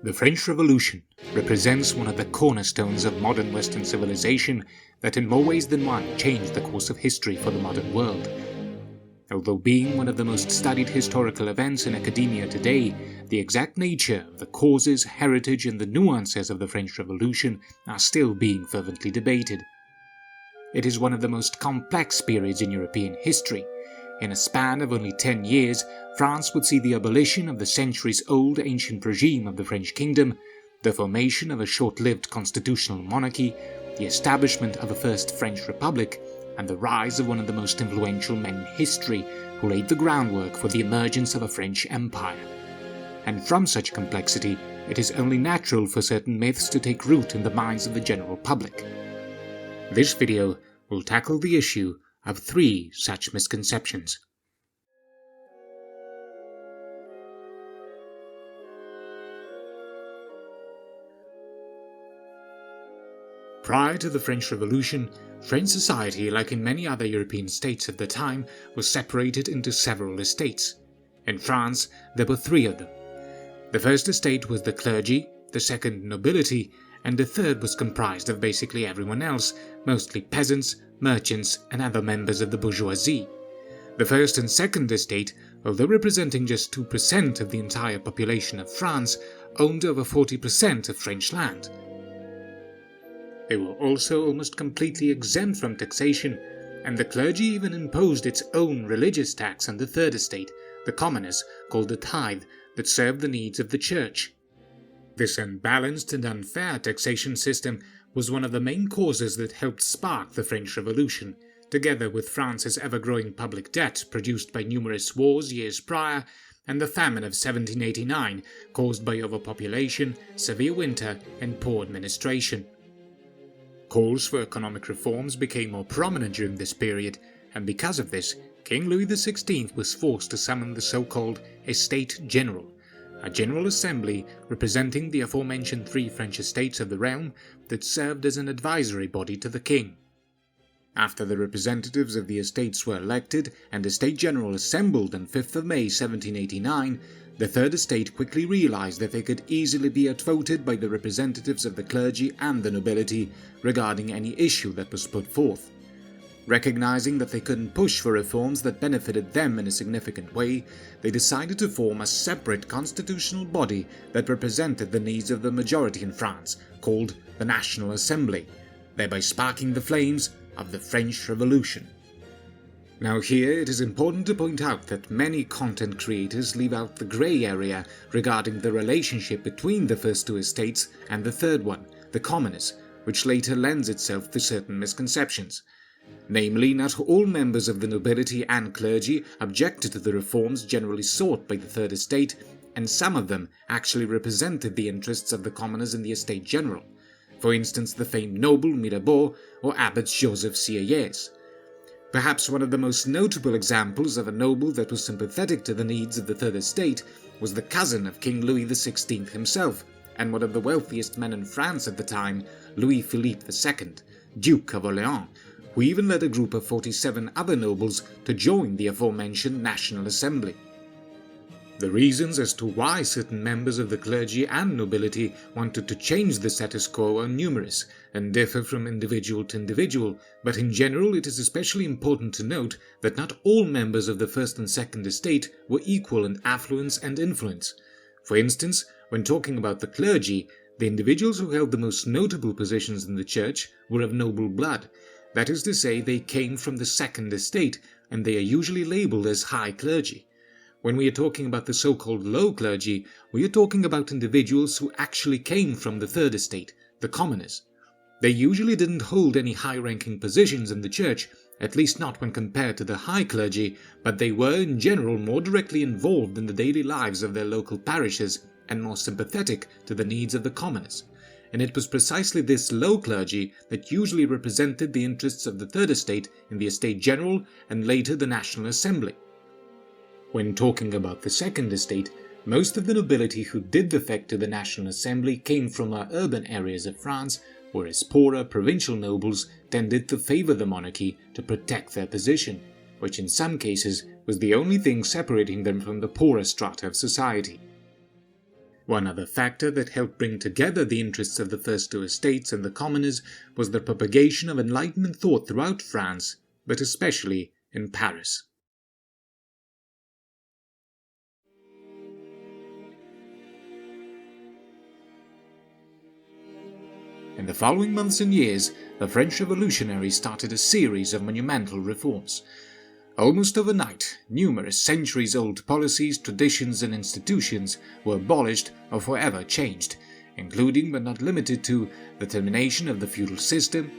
The French Revolution represents one of the cornerstones of modern Western civilization that in more ways than one changed the course of history for the modern world. Although being one of the most studied historical events in academia today, the exact nature of the causes, heritage, and the nuances of the French Revolution are still being fervently debated. It is one of the most complex periods in European history. In a span of only 10 years, France would see the abolition of the centuries-old ancient regime of the French kingdom, the formation of a short-lived constitutional monarchy, the establishment of a first French republic, and the rise of one of the most influential men in history who laid the groundwork for the emergence of a French empire. And from such complexity, it is only natural for certain myths to take root in the minds of the general public. This video will tackle the issue of 3 such misconceptions. Prior to the French Revolution, French society, like in many other European states at the time, was separated into several estates. In France, there were 3 of them. The first estate was the clergy, the second nobility, and the third was comprised of basically everyone else, mostly peasants, merchants, and other members of the bourgeoisie. The first and second estate, although representing just 2% of the entire population of France, owned over 40% of French land. They were also almost completely exempt from taxation, and the clergy even imposed its own religious tax on the third estate, the commoners, called the tithe, that served the needs of the church. This unbalanced and unfair taxation system was one of the main causes that helped spark the French Revolution, together with France's ever-growing public debt produced by numerous wars years prior, and the famine of 1789 caused by overpopulation, severe winter, and poor administration. Calls for economic reforms became more prominent during this period, and because of this, King Louis XVI was forced to summon the so-called Estates General, a general assembly representing the aforementioned 3 French estates of the realm that served as an advisory body to the king. After the representatives of the estates were elected and the State General assembled on 5th of May 1789, the Third Estate quickly realized that they could easily be outvoted by the representatives of the clergy and the nobility regarding any issue that was put forth. Recognizing that they couldn't push for reforms that benefited them in a significant way, they decided to form a separate constitutional body that represented the needs of the majority in France, called the National Assembly, thereby sparking the flames of the French Revolution. Now here it is important to point out that many content creators leave out the grey area regarding the relationship between the first 2 estates and the third one, the commoners, which later lends itself to certain misconceptions. Namely, not all members of the nobility and clergy objected to the reforms generally sought by the Third Estate, and some of them actually represented the interests of the commoners in the Estate General, for instance the famed noble Mirabeau or Abbot Joseph Sieyès. Perhaps one of the most notable examples of a noble that was sympathetic to the needs of the Third Estate was the cousin of King Louis XVI himself, and one of the wealthiest men in France at the time, Louis-Philippe II, Duke of Orléans, who even led a group of 47 other nobles to join the aforementioned National Assembly. The reasons as to why certain members of the clergy and nobility wanted to change the status quo are numerous and differ from individual to individual, but in general it is especially important to note that not all members of the First and Second Estate were equal in affluence and influence. For instance, when talking about the clergy, the individuals who held the most notable positions in the church were of noble blood. That is to say, they came from the Second Estate, and they are usually labelled as high clergy. When we are talking about the so-called low clergy, we are talking about individuals who actually came from the Third Estate, the commoners. They usually didn't hold any high-ranking positions in the church, at least not when compared to the high clergy, but they were in general more directly involved in the daily lives of their local parishes and more sympathetic to the needs of the commoners. And it was precisely this low clergy that usually represented the interests of the Third Estate in the Estate General and later the National Assembly. When talking about the Second Estate, most of the nobility who did defect to the National Assembly came from our urban areas of France, whereas poorer provincial nobles tended to favour the monarchy to protect their position, which in some cases was the only thing separating them from the poorer strata of society. One other factor that helped bring together the interests of the first two estates and the commoners was the propagation of Enlightenment thought throughout France, but especially in Paris. In the following months and years, the French revolutionaries started a series of monumental reforms. Almost overnight, numerous centuries-old policies, traditions and institutions were abolished or forever changed, including but not limited to the termination of the feudal system,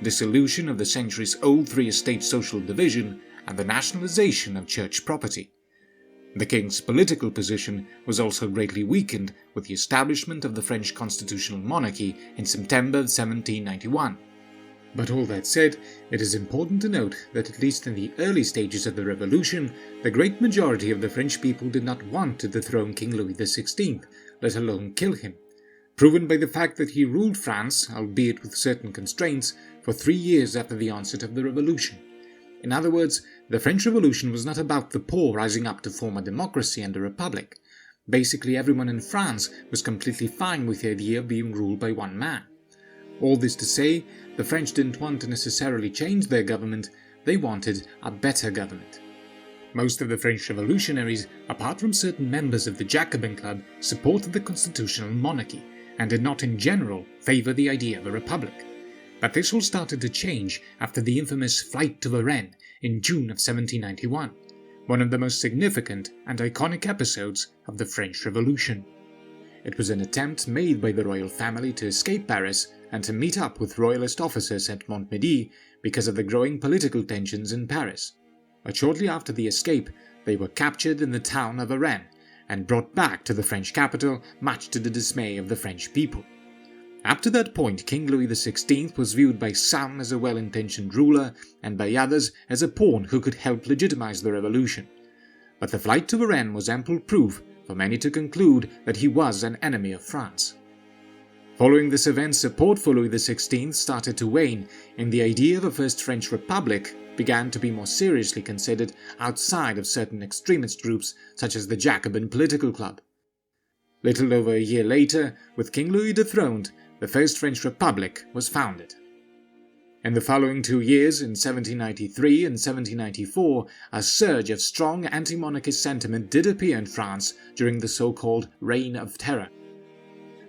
dissolution of the centuries-old three-estate social division, and the nationalization of church property. The king's political position was also greatly weakened with the establishment of the French constitutional monarchy in September 1791. But all that said, it is important to note that at least in the early stages of the revolution, the great majority of the French people did not want to dethrone King Louis XVI, let alone kill him, proven by the fact that he ruled France, albeit with certain constraints, for 3 years after the onset of the revolution. In other words, the French Revolution was not about the poor rising up to form a democracy and a republic. Basically, everyone in France was completely fine with the idea of being ruled by one man. All this to say, the French didn't want to necessarily change their government, they wanted a better government. Most of the French revolutionaries, apart from certain members of the Jacobin Club, supported the constitutional monarchy, and did not in general favour the idea of a republic. But this all started to change after the infamous Flight to Varennes in June of 1791, one of the most significant and iconic episodes of the French Revolution. It was an attempt made by the royal family to escape Paris and to meet up with royalist officers at Montmedy because of the growing political tensions in Paris. But shortly after the escape, they were captured in the town of Varennes and brought back to the French capital, much to the dismay of the French people. Up to that point, King Louis XVI was viewed by some as a well-intentioned ruler and by others as a pawn who could help legitimize the revolution. But the flight to Varennes was ample proof for many to conclude that he was an enemy of France. Following this event, support for Louis XVI started to wane, and the idea of a first French republic began to be more seriously considered outside of certain extremist groups such as the Jacobin political club. Little over a year later, with King Louis dethroned, the First French Republic was founded. In the following 2 years, in 1793 and 1794, a surge of strong anti-monarchist sentiment did appear in France during the so-called Reign of Terror.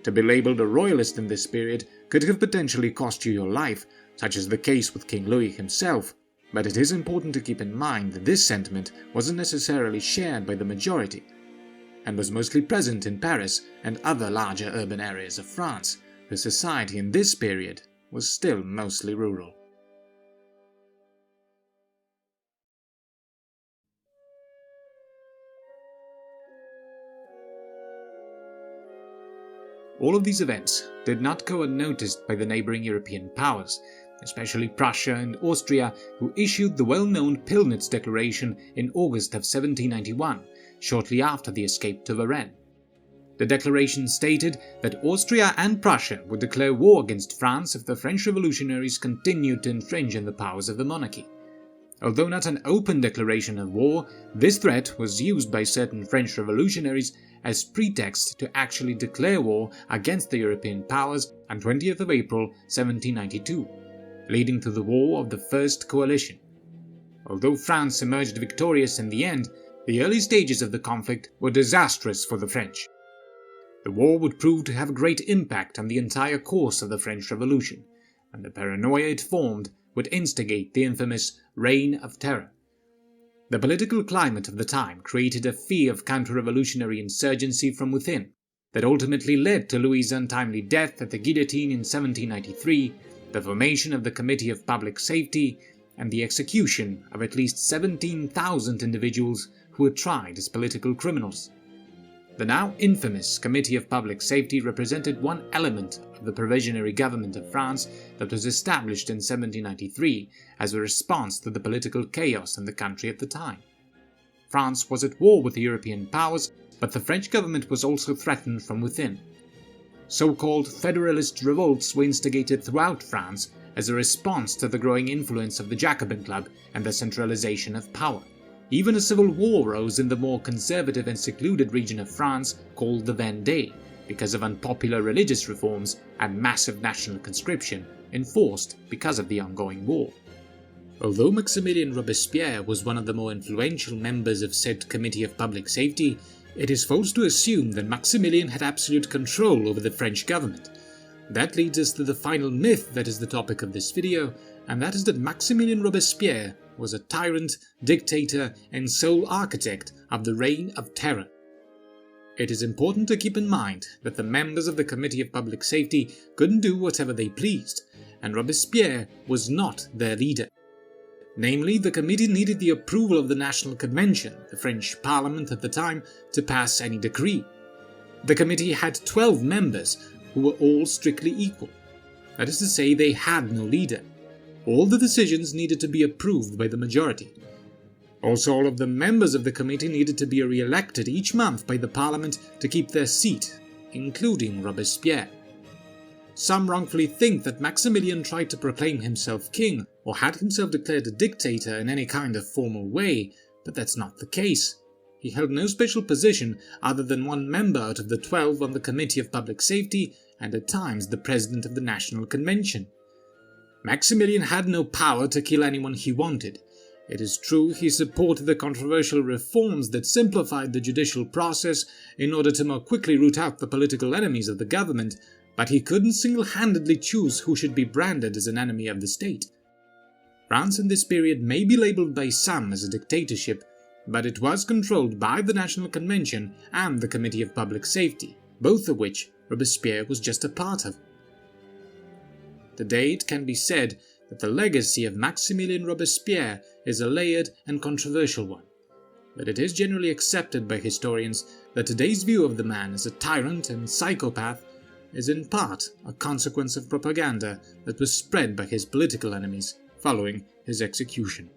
To be labelled a royalist in this period could have potentially cost you your life, such as the case with King Louis himself, but it is important to keep in mind that this sentiment wasn't necessarily shared by the majority, and was mostly present in Paris and other larger urban areas of France, whose society in this period was still mostly rural. All of these events did not go unnoticed by the neighbouring European powers, especially Prussia and Austria, who issued the well-known Pillnitz Declaration in August of 1791, shortly after the escape to Varennes. The declaration stated that Austria and Prussia would declare war against France if the French revolutionaries continued to infringe on the powers of the monarchy. Although not an open declaration of war, this threat was used by certain French revolutionaries as pretext to actually declare war against the European powers on 20th of April 1792, leading to the War of the First Coalition. Although France emerged victorious in the end, the early stages of the conflict were disastrous for the French. The war would prove to have a great impact on the entire course of the French Revolution, and the paranoia it formed would instigate the infamous Reign of Terror. The political climate of the time created a fear of counter-revolutionary insurgency from within, that ultimately led to Louis's untimely death at the guillotine in 1793, the formation of the Committee of Public Safety, and the execution of at least 17,000 individuals who were tried as political criminals. The now infamous Committee of Public Safety represented one element of the provisionary government of France that was established in 1793 as a response to the political chaos in the country at the time. France was at war with the European powers, but the French government was also threatened from within. So-called federalist revolts were instigated throughout France as a response to the growing influence of the Jacobin Club and the centralization of power. Even a civil war rose in the more conservative and secluded region of France called the Vendée, because of unpopular religious reforms and massive national conscription enforced because of the ongoing war. Although Maximilien Robespierre was one of the more influential members of said Committee of Public Safety, it is false to assume that Maximilien had absolute control over the French government. That leads us to the final myth that is the topic of this video, and that is that Maximilien Robespierre was a tyrant, dictator, and sole architect of the Reign of Terror. It is important to keep in mind that the members of the Committee of Public Safety couldn't do whatever they pleased, and Robespierre was not their leader. Namely, the committee needed the approval of the National Convention, the French Parliament at the time, to pass any decree. The committee had 12 members who were all strictly equal. That is to say, they had no leader. All the decisions needed to be approved by the majority. Also, all of the members of the committee needed to be re-elected each month by the Parliament to keep their seat, including Robespierre. Some wrongfully think that Maximilien tried to proclaim himself king or had himself declared a dictator in any kind of formal way, but that's not the case. He held no special position other than one member out of the 12 on the Committee of Public Safety and at times the President of the National Convention. Maximilien had no power to kill anyone he wanted. It is true he supported the controversial reforms that simplified the judicial process in order to more quickly root out the political enemies of the government, but he couldn't single-handedly choose who should be branded as an enemy of the state. France in this period may be labeled by some as a dictatorship, but it was controlled by the National Convention and the Committee of Public Safety, both of which Robespierre was just a part of. Today it can be said that the legacy of Maximilien Robespierre is a layered and controversial one, but it is generally accepted by historians that today's view of the man as a tyrant and psychopath is in part a consequence of propaganda that was spread by his political enemies following his execution.